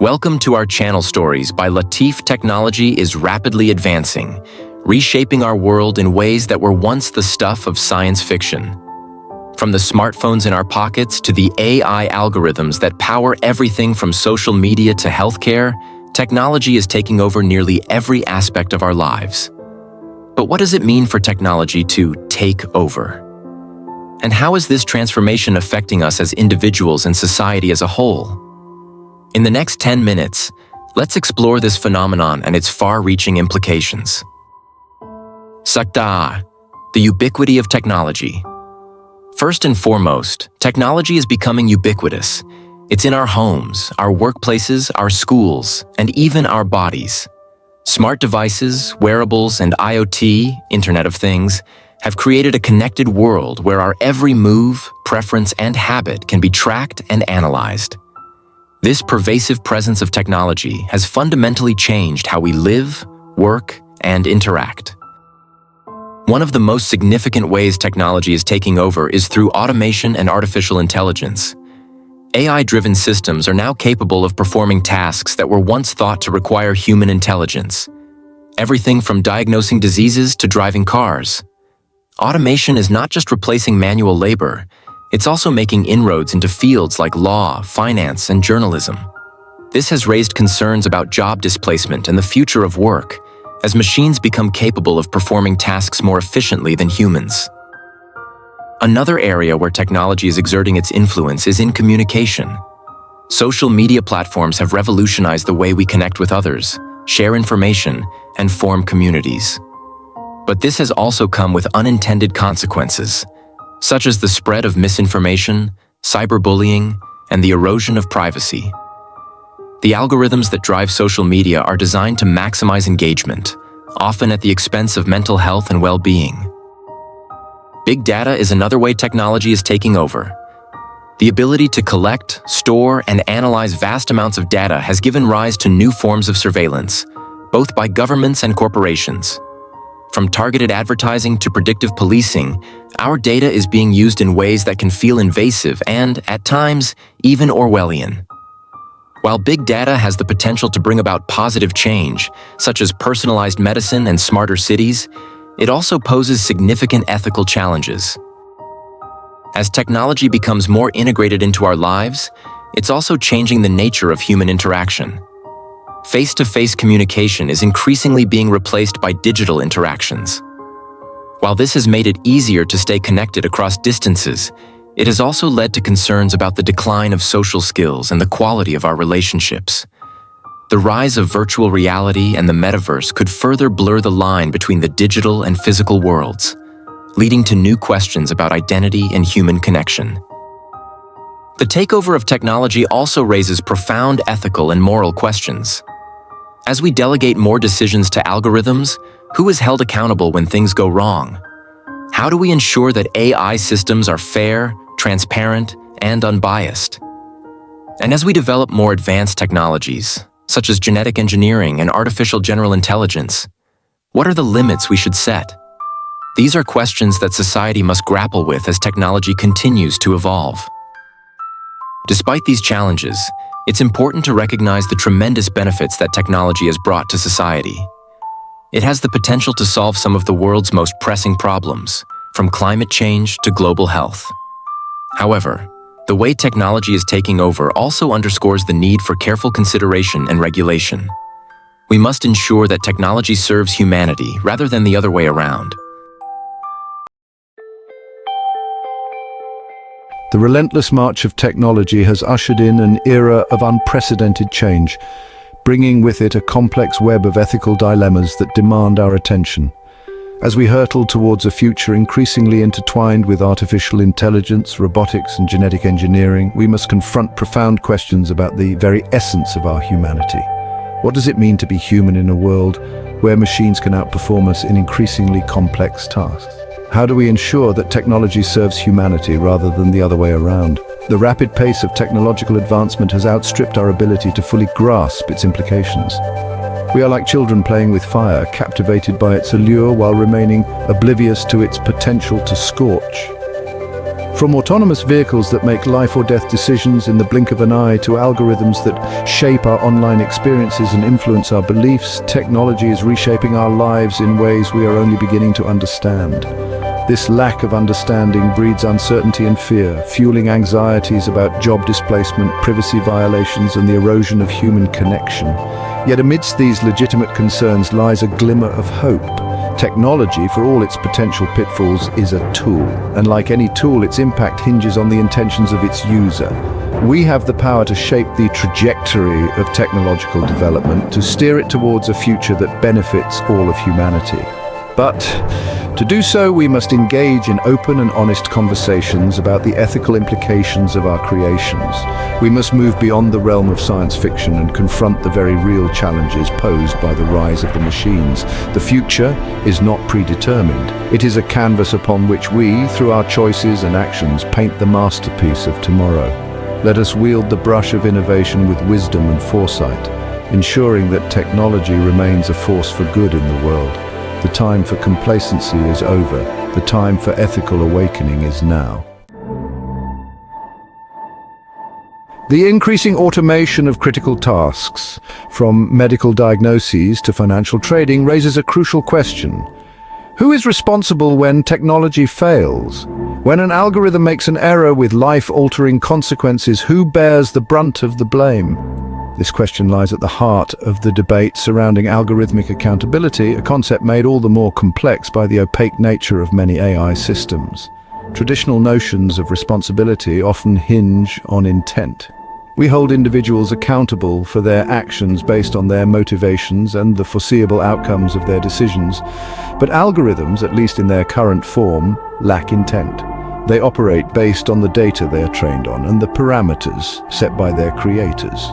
Welcome to our channel Stories by Latif. Technology is rapidly advancing, reshaping our world in ways that were once the stuff of science fiction. From the smartphones in our pockets to the AI algorithms that power everything from social media to healthcare, technology is taking over nearly every aspect of our lives. But what does it mean for technology to take over? And how is this transformation affecting us as individuals and society as a whole? In the next 10 minutes, let's explore this phenomenon and its far-reaching implications. Sakta, the ubiquity of technology. First and foremost, technology is becoming ubiquitous. It's in our homes, our workplaces, our schools, and even our bodies. Smart devices, wearables, and IoT, Internet of Things, have created a connected world where our every move, preference, and habit can be tracked and analyzed. This pervasive presence of technology has fundamentally changed how we live, work, and interact. One of the most significant ways technology is taking over is through automation and artificial intelligence. AI-driven systems are now capable of performing tasks that were once thought to require human intelligence. Everything from diagnosing diseases to driving cars. Automation is not just replacing manual labor, it's also making inroads into fields like law, finance, and journalism. This has raised concerns about job displacement and the future of work, as machines become capable of performing tasks more efficiently than humans. Another area where technology is exerting its influence is in communication. Social media platforms have revolutionized the way we connect with others, share information, and form communities. But this has also come with unintended consequences, such as the spread of misinformation, cyberbullying, and the erosion of privacy. The algorithms that drive social media are designed to maximize engagement, often at the expense of mental health and well-being. Big data is another way technology is taking over. The ability to collect, store, and analyze vast amounts of data has given rise to new forms of surveillance, both by governments and corporations. From targeted advertising to predictive policing, our data is being used in ways that can feel invasive and, at times, even Orwellian. While big data has the potential to bring about positive change, such as personalized medicine and smarter cities, it also poses significant ethical challenges. As technology becomes more integrated into our lives, it's also changing the nature of human interaction. Face-to-face communication is increasingly being replaced by digital interactions. While this has made it easier to stay connected across distances, it has also led to concerns about the decline of social skills and the quality of our relationships. The rise of virtual reality and the metaverse could further blur the line between the digital and physical worlds, leading to new questions about identity and human connection. The takeover of technology also raises profound ethical and moral questions. As we delegate more decisions to algorithms, who is held accountable when things go wrong? How do we ensure that AI systems are fair, transparent, and unbiased? And as we develop more advanced technologies, such as genetic engineering and artificial general intelligence, what are the limits we should set? These are questions that society must grapple with as technology continues to evolve. Despite these challenges, it's important to recognize the tremendous benefits that technology has brought to society. It has the potential to solve some of the world's most pressing problems, from climate change to global health. However, the way technology is taking over also underscores the need for careful consideration and regulation. We must ensure that technology serves humanity rather than the other way around. The relentless march of technology has ushered in an era of unprecedented change, bringing with it a complex web of ethical dilemmas that demand our attention. As we hurtle towards a future increasingly intertwined with artificial intelligence, robotics, and genetic engineering, we must confront profound questions about the very essence of our humanity. What does it mean to be human in a world where machines can outperform us in increasingly complex tasks? How do we ensure that technology serves humanity rather than the other way around? The rapid pace of technological advancement has outstripped our ability to fully grasp its implications. We are like children playing with fire, captivated by its allure while remaining oblivious to its potential to scorch. From autonomous vehicles that make life or death decisions in the blink of an eye to algorithms that shape our online experiences and influence our beliefs, technology is reshaping our lives in ways we are only beginning to understand. This lack of understanding breeds uncertainty and fear, fueling anxieties about job displacement, privacy violations, and the erosion of human connection. Yet amidst these legitimate concerns lies a glimmer of hope. Technology, for all its potential pitfalls, is a tool, and like any tool, its impact hinges on the intentions of its user. We have the power to shape the trajectory of technological development, to steer it towards a future that benefits all of humanity. But to do so, we must engage in open and honest conversations about the ethical implications of our creations. We must move beyond the realm of science fiction and confront the very real challenges posed by the rise of the machines. The future is not predetermined. It is a canvas upon which we, through our choices and actions, paint the masterpiece of tomorrow. Let us wield the brush of innovation with wisdom and foresight, ensuring that technology remains a force for good in the world. The time for complacency is over. The time for ethical awakening is now. The increasing automation of critical tasks, from medical diagnoses to financial trading, raises a crucial question. Who is responsible when technology fails? When an algorithm makes an error with life-altering consequences, who bears the brunt of the blame? This question lies at the heart of the debate surrounding algorithmic accountability, a concept made all the more complex by the opaque nature of many AI systems. Traditional notions of responsibility often hinge on intent. We hold individuals accountable for their actions based on their motivations and the foreseeable outcomes of their decisions. But algorithms, at least in their current form, lack intent. They operate based on the data they are trained on and the parameters set by their creators.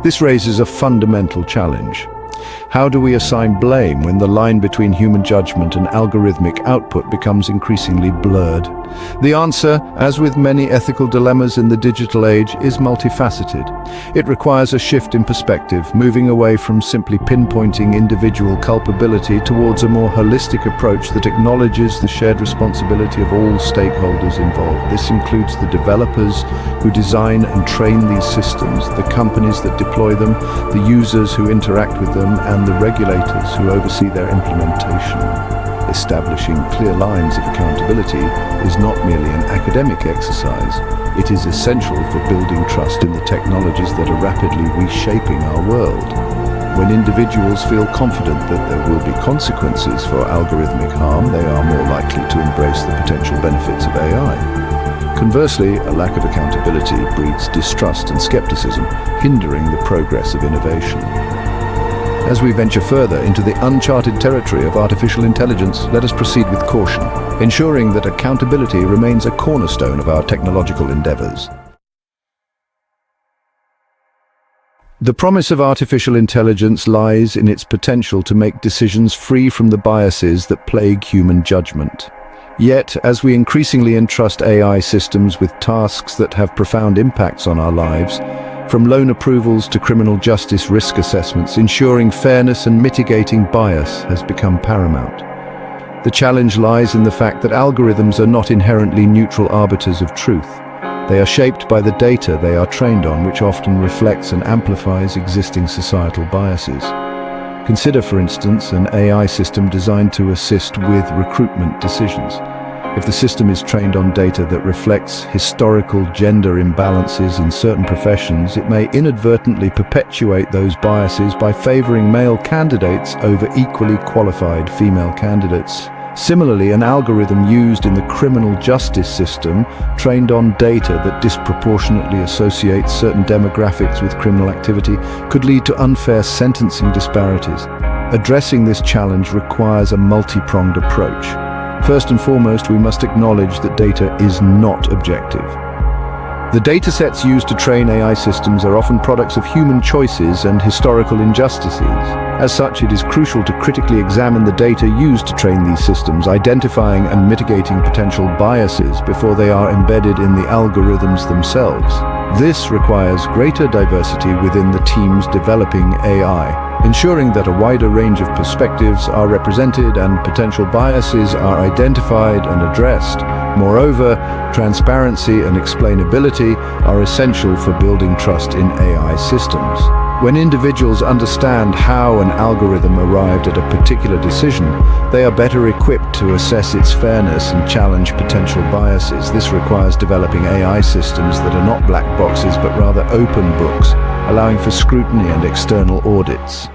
This raises a fundamental challenge. How do we assign blame when the line between human judgment and algorithmic output becomes increasingly blurred? The answer, as with many ethical dilemmas in the digital age, is multifaceted. It requires a shift in perspective, moving away from simply pinpointing individual culpability towards a more holistic approach that acknowledges the shared responsibility of all stakeholders involved. This includes the developers who design and train these systems, the companies that deploy them, the users who interact with them, and the regulators who oversee their implementation. Establishing clear lines of accountability is not merely an academic exercise. It is essential for building trust in the technologies that are rapidly reshaping our world. When individuals feel confident that there will be consequences for algorithmic harm, they are more likely to embrace the potential benefits of AI. Conversely, a lack of accountability breeds distrust and skepticism, hindering the progress of innovation. As we venture further into the uncharted territory of artificial intelligence, let us proceed with caution, ensuring that accountability remains a cornerstone of our technological endeavors. The promise of artificial intelligence lies in its potential to make decisions free from the biases that plague human judgment. Yet, as we increasingly entrust AI systems with tasks that have profound impacts on our lives, from loan approvals to criminal justice risk assessments, ensuring fairness and mitigating bias has become paramount. The challenge lies in the fact that algorithms are not inherently neutral arbiters of truth. They are shaped by the data they are trained on, which often reflects and amplifies existing societal biases. Consider, for instance, an AI system designed to assist with recruitment decisions. If the system is trained on data that reflects historical gender imbalances in certain professions, it may inadvertently perpetuate those biases by favoring male candidates over equally qualified female candidates. Similarly, an algorithm used in the criminal justice system, trained on data that disproportionately associates certain demographics with criminal activity, could lead to unfair sentencing disparities. Addressing this challenge requires a multi-pronged approach. First and foremost, we must acknowledge that data is not objective. The datasets used to train AI systems are often products of human choices and historical injustices. As such, it is crucial to critically examine the data used to train these systems, identifying and mitigating potential biases before they are embedded in the algorithms themselves. This requires greater diversity within the teams developing AI. ensuring that a wider range of perspectives are represented and potential biases are identified and addressed. Moreover, transparency and explainability are essential for building trust in AI systems. When individuals understand how an algorithm arrived at a particular decision, they are better equipped to assess its fairness and challenge potential biases. This requires developing AI systems that are not black boxes but rather open books, allowing for scrutiny and external audits.